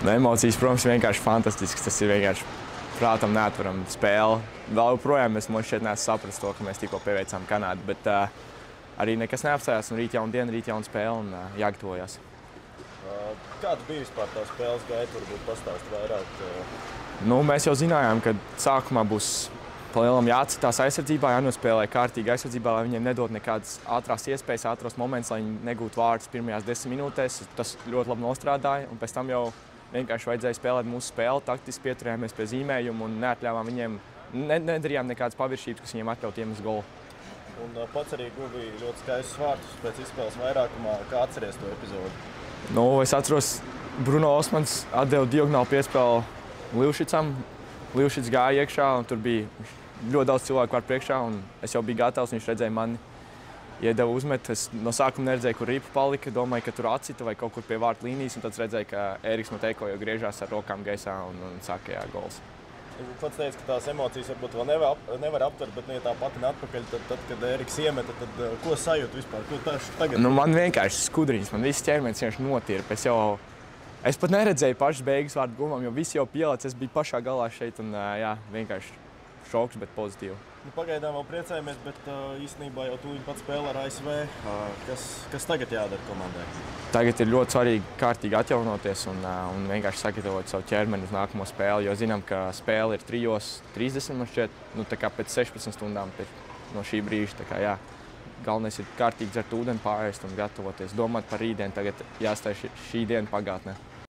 Nu, emocijas, protams, ir vienkārši fantastisks. Tas ir vienkārši prātam neatveram spēle. Vēl joprojām es šeit neesmu sapratis to, ka mēs tikko pieveicām Kanādu, bet arī nekas neapstājās un rīt jauna diena, rīt jauna spēle un jāgatavojas. Kāda bija vispār tā spēles gaita? Varbūt pastāst vairāk. Nu, mēs jau zinājām, ka sākumā būs palielam jāatcitās aizsardzībā, jānospēlē kārtīgi aizsardzībā, lai viņiem nedod nekādas ātrās iespējas, ātros momentus, lai viņi negūtu vārdus pirmajās 10 minūtēs. Tas ļoti labi nostrādāja, un pēc tam jau vienkārši vajadzēja spēlēt mūsu spēli, taktiski pieturējāmies pie zīmējuma un neatļāvām viņiem, nedarījām nekādas paviršības, kas viņiem atļaut iemest golu. Un pats arī guvi ļoti skaistus vārdus pēc izspēles vairākumā. Kā atceries to epizodi? Nu, es atceros, Bruno Osmans atdeva diagonālu piespēli Livšicam. Livšits gāja iekšā, un tur bija ļoti daudz cilvēku var priekšā, un es jau biju gatavs, viņš redzēja mani, iedeva uzmet. Es no sākuma neredzēju, kur ripa palika, domāju, ka tur atcita vai kaut kur pie vārtu līnijas, un tad redzēju, ka Ēriks Mateiko jau griežās ar rokām gaisā un sāka gols. Pats teica, ka tās emocijas varbūt vēl nevar aptvert, bet ja tā patina atpakaļ, tad kad Ēriks iemeta, tad ko sajūt vispār? Ko tagad? Nu, man vienkārši skudriņas, man viss ķermenis vienkārši notirpa. Es pat neredzēju pašas beigas vārdu gumam, jo visi jau pielēc, es biju pašā galā šeit un jā, vienkārši šoks, bet pozitīvi. Nu, pagaidām vēl priecājamies, bet īstenībā jau tūlīt pat spēle ar ASV. Kas tagad jādara komandai? Tagad ir ļoti svarīgi kārtīgi atjaunoties un vienkārši sagatavot savu ķermeni uz nākamo spēli, jo zinām, ka spēle ir 3:30 man šķiet, nu tā kā pēc 16 stundām no šī brīža, tā kā jā. Galvenais ir kārtīgi dzert ūdeni, pārēst un gatavoties, domāt par rītdienu, tagad jāstāj šī diena pagātnē.